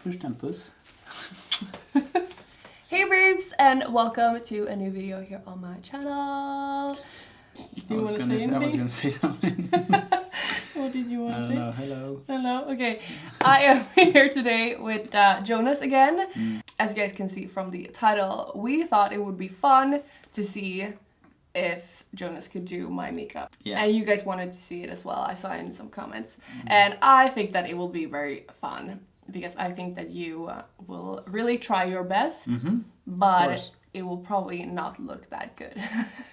Push den puss. Hey babes, and welcome to a new video here on my channel. Do you want to say anything? I was gonna say something. What did you want to say? I don't know, hello. Hello, okay. I am here today with Jonas again. As you guys can see from the title, we thought it would be fun to see if Jonas could do my makeup. Yeah. And you guys wanted to see it as well. I saw in some comments. And I think that it will be very fun because I think that you will really try your best, but it will probably not look that good.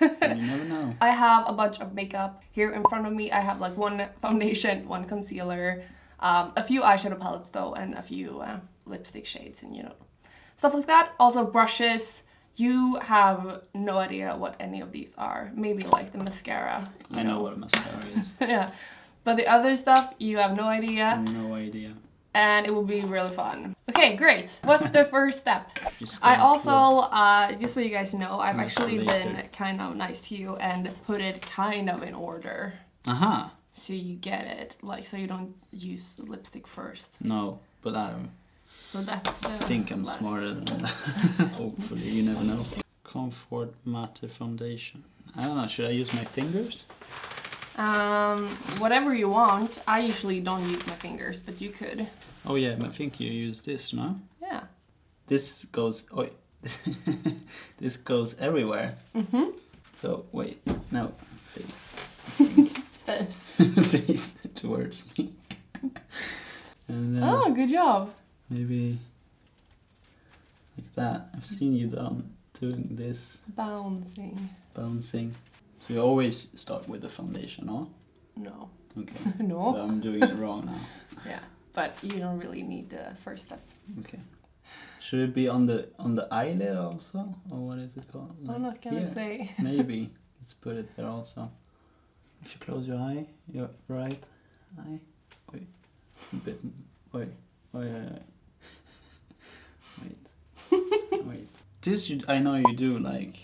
You never know. I have a bunch of makeup here in front of me. I have like one foundation, one concealer, a few eyeshadow palettes though, and a few lipstick shades and stuff like that. Also brushes. You have no idea what any of these are. Maybe like the mascara. I know what a mascara is. Yeah. But the other stuff, you have no idea. No idea. And it will be really fun. Okay, great. What's the first step? I also, just so you guys know, I've actually been kind of nice to you and put it kind of in order. Aha. So you get it, like, so you don't use lipstick first. No, but I don't So that's the think I'm last. smarter than that. Hopefully, you never know. Comfort Matte Foundation. I don't know, should I use my fingers? Whatever you want. I usually don't use my fingers, but you could. Oh yeah, I think you use this, no? Yeah. This goes... Oh, this goes everywhere. So, wait, no, face. Face towards me. And then Oh, good job. maybe like that. I've seen you doing this. Bouncing. Bouncing. So you always start with the foundation, no? No. Okay. No. So I'm doing it wrong now. Yeah, but you don't really need the first step. Okay. Should it be on the eyelid also? Or what is it called? I'm not gonna say. Maybe. Let's put it there also. If you close your eye, your right eye. Wait. A bit. Wait. Wait. Wait. This I know you do like.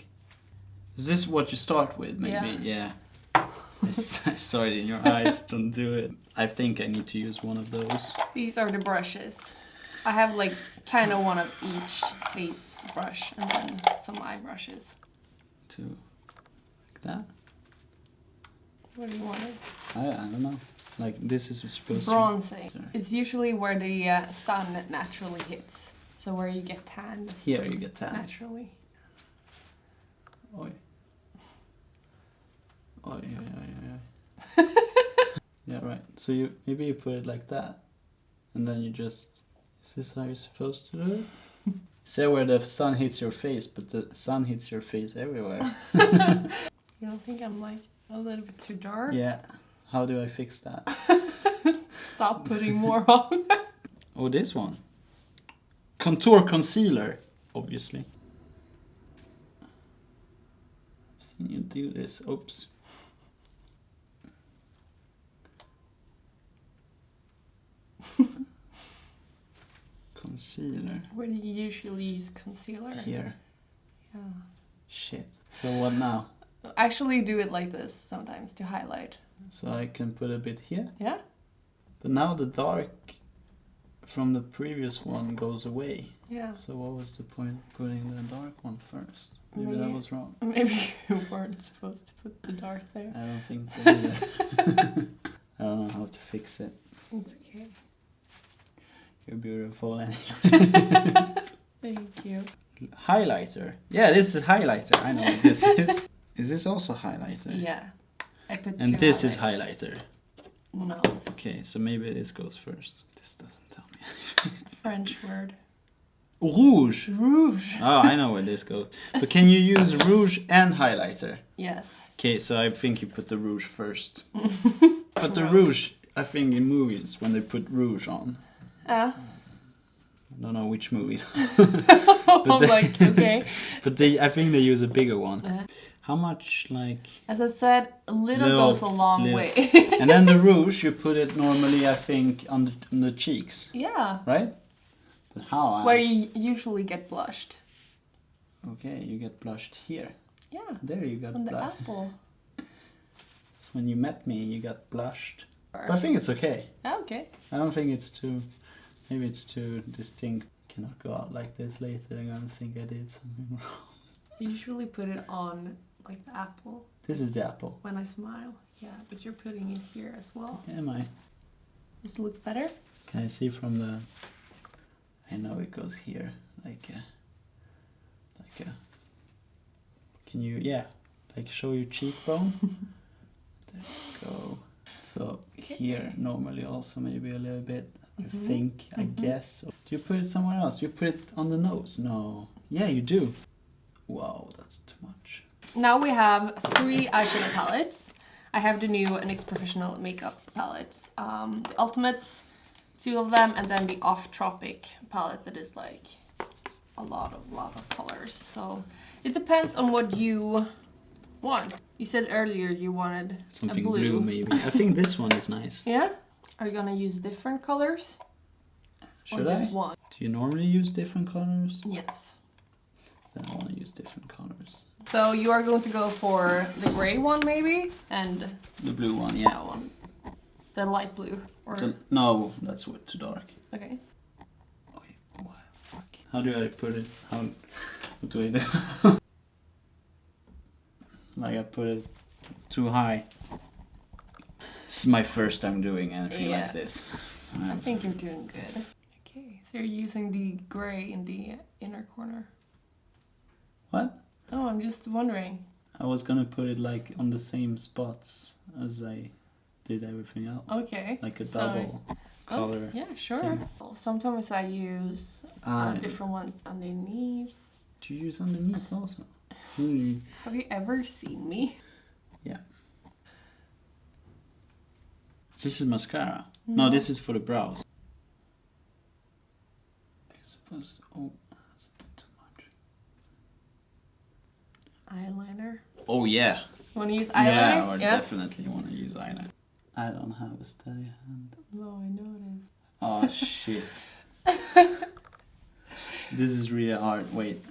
Is this what you start with? Maybe. Yeah. I saw it in your eyes. Don't do it. I think I need to use one of those. These are the brushes. I have like kind of one of each face brush and then some eye brushes. Like that. What do you want? I don't know. Like this is supposed Bronzing. to... It's usually where the sun naturally hits. So where you get tanned. Here you get tan. Naturally. Oi. Oi. Yeah, right. So maybe you put it like that. And then you just... Is this how you're supposed to do it? Say where the sun hits your face, but the sun hits your face everywhere. You don't think I'm like a little bit too dark? Yeah. How do I fix that? Stop putting more on. Oh, this one. Contour concealer, obviously. I've seen you do this. Oops. Concealer. Where do you usually use concealer? Here. Yeah. Shit. So what now? Actually do it like this sometimes to highlight. So I can put a bit here? Yeah? But now the dark from the previous one goes away. Yeah. So what was the point of putting the dark one first? Maybe that was wrong. Maybe you weren't supposed to put the dark there. I don't think so either. I don't know how to fix it. It's okay. You're beautiful anyway. Thank you. Highlighter. Yeah, this is highlighter. I know what this is. Is this also highlighter? Yeah. I put And two this is highlighters. highlighter. No. Okay, so maybe this goes first. This doesn't tell me. French word. Rouge. Rouge. Oh, I know where this goes. But can you use rouge and highlighter? Yes. Okay, so I think you put the rouge first. But the rouge, I think in movies, when they put rouge on. I don't know which movie. Like, okay. But I think they use a bigger one. How much, like... As I said, a little goes a long way. And then the rouge, you put it normally, I think, on the cheeks. Yeah. Right? But how? Where you usually get blushed. Okay, you get blushed here. Yeah. There you got on blushed. the apple. So when you met me, you got blushed. But I think it's okay. Okay. I don't think it's too Maybe it's too distinct. Cannot go out like this later. They're gonna think I did something wrong. I usually put it on like the apple. This is the apple. When I smile. Yeah, but you're putting it here as well. Am I? Does it look better? Can I see from the... I know it goes here. Like a... Can you... Yeah. Like show your cheekbone. There you go. So here normally also maybe a little bit. I think, I guess. Do you put it somewhere else? You put it on the nose? No. Yeah, you do. Wow, that's too much. Now we have 3 eyeshadow palettes. I have the new NYX Professional Makeup palettes. The Ultimates, 2 of them, and then the Off Tropic palette that is like a lot of colors. So it depends on what you want. You said earlier you wanted something a blue maybe. I think this one is nice. Yeah? Are you gonna use different colors? Should or I? just one? Do you normally use different colors? Yes. Then I want to use different colors. So you are going to go for the gray one maybe? And the blue one, yeah. That one. The light blue? Or... No, that's too dark. Okay. Wait, what? Fuck. How do I put it? What do I do? Like I put it too high. This is my first time doing anything like this. I think you're doing good. Okay, so you're using the gray in the inner corner. What? Oh, I'm just wondering. I was gonna put it like on the same spots as I did everything else. Okay. Like a double color. Yeah, sure. thing. Sometimes I use different ones underneath. Do you use underneath also? Have you ever seen me? Yeah. This is mascara. No, this is for the brows. I suppose. Oh, that's a bit too much. Eyeliner. Oh yeah. Want to use eyeliner? Yeah, I definitely want to use eyeliner. I don't have a steady hand. No, I know it is. Oh shit. This is really hard. Wait.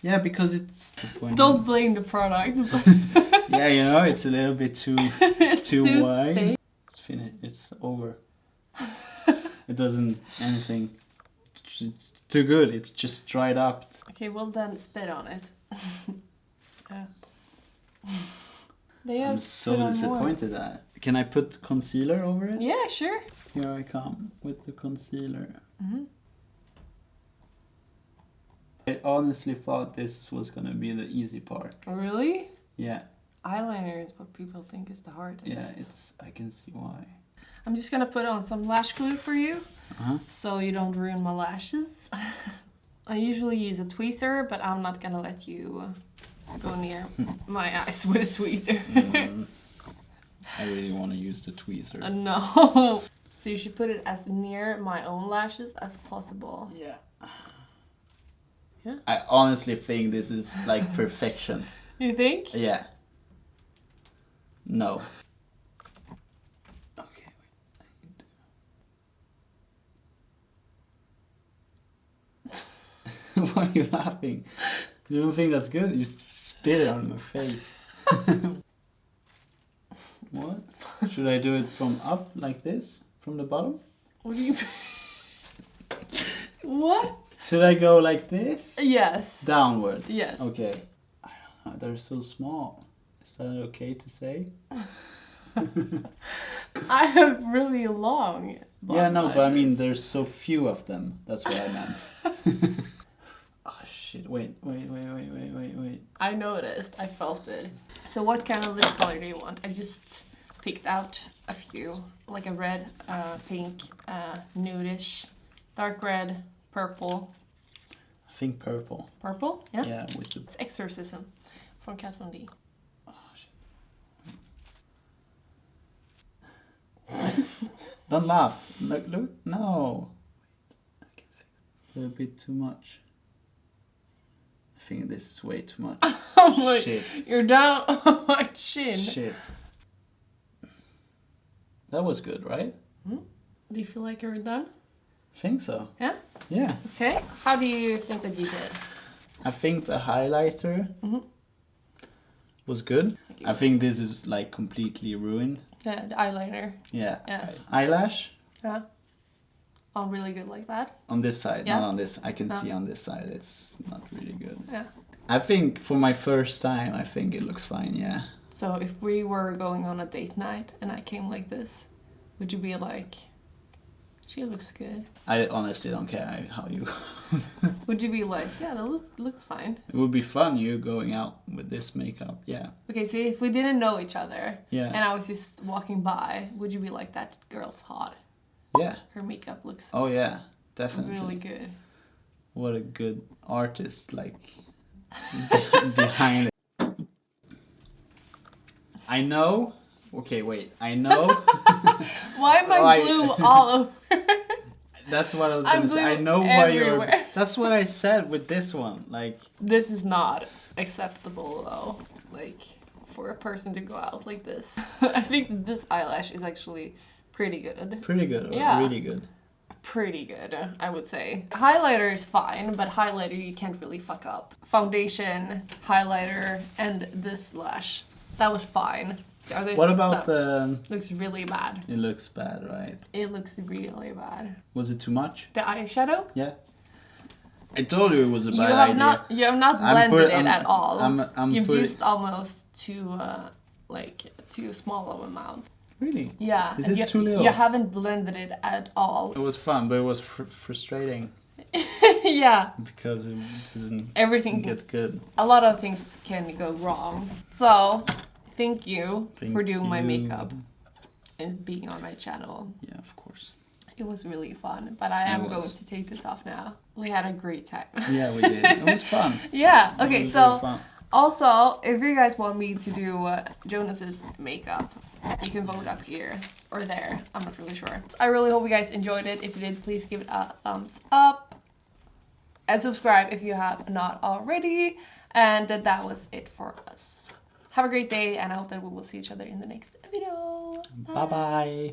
Yeah, because it's... Don't blame the product. Yeah, you know, it's a little bit too wide. Thick. It's finished. It's over. It doesn't anything. It's too good. It's just dried up. Okay, well then spit on it. Yeah. They have I'm so disappointed at it. Can I put concealer over it? Yeah, sure. Here I come with the concealer. I honestly thought this was gonna be the easy part. Really? Yeah. Eyeliner is what people think is the hardest. Yeah, I can see why. I'm just gonna put on some lash glue for you, so you don't ruin my lashes. I usually use a tweezer, but I'm not gonna let you go near my eyes with a tweezer. I really want to use the tweezer. No. So you should put it as near my own lashes as possible. Yeah. Yeah? I honestly think this is like perfection. You think? Yeah. No. Okay, wait. Why are you laughing? You don't think that's good? You spit it on my face. What? Should I do it from up like this? From the bottom? What do you... What? Should I go like this? Yes. Downwards? Yes. Okay. I don't know, they're so small. Is that okay to say? I have really long Yeah, no, lashes. but I mean there's so few of them. That's what I meant. Oh shit, wait. I noticed, I felt it. So what kind of lip color do you want? I just picked out a few. Like a red, pink, nudish, dark red, purple. I think purple. Purple? Yeah? Yeah, with the... It's Exorcism from Kat Von D. Oh shit. Don't laugh. Look, no. I can fix it. A little bit too much. I think this is way too much. Oh my, shit. You're down on my chin. Shit. That was good, right? Do you feel like you're done? I think so. Yeah? Yeah. Okay. How do you think that you did? I think the highlighter was good. I think this is like completely ruined. Yeah, the eyeliner. Yeah. Yeah. Right. Eyelash? Yeah. Oh, really good like that. On this side, Yeah. not on this. I can No. see on this side it's not really good. Yeah. I think for my first time, I think it looks fine, yeah. So if we were going on a date night and I came like this, would you be like, she looks good? I honestly don't care how you... Would you be like, yeah, that looks fine? It would be fun, you going out with this makeup, yeah. Okay, so if we didn't know each other Yeah. and I was just walking by, would you be like, that girl's hot? Yeah. Her makeup looks Oh yeah, definitely. really good. What a good artist, like, behind it. I know... Okay, wait. I know... Why am I Oh, blue all over? That's what I was I'm gonna say. I blue know why you're... everywhere. That's what I said with this one, like... This is not acceptable though, like, for a person to go out like this. I think this eyelash is actually pretty good. Pretty good, or Yeah. really good. Pretty good, I would say. Highlighter is fine, but highlighter you can't really fuck up. Foundation, highlighter, and this lash. That was fine. What about the... Looks really bad. It looks bad, right? It looks really bad. Was it too much? The eyeshadow? Yeah. I told you it was a You bad have idea. you have not I'm blended put- it at all. You've putting- used almost too small of amount. Really? Yeah. Is and this too little? You haven't blended it at all. It was fun, but it was frustrating Yeah. because it didn't Everything. get good. A lot of things can go wrong. So, thank you Thank for doing my you. makeup and being on my channel. Yeah, of course. It was really fun, but I am It going was. to take this off now. We had a great time. Yeah, we did. It was fun. Yeah. It Okay. was So. very fun. Also, if you guys want me to do Jonas's makeup, you can vote up here or there. I'm not really sure. I really hope you guys enjoyed it. If you did, please give it a thumbs up. And subscribe if you have not already. And that was it for us. Have a great day, and I hope that we will see each other in the next video. Bye-bye.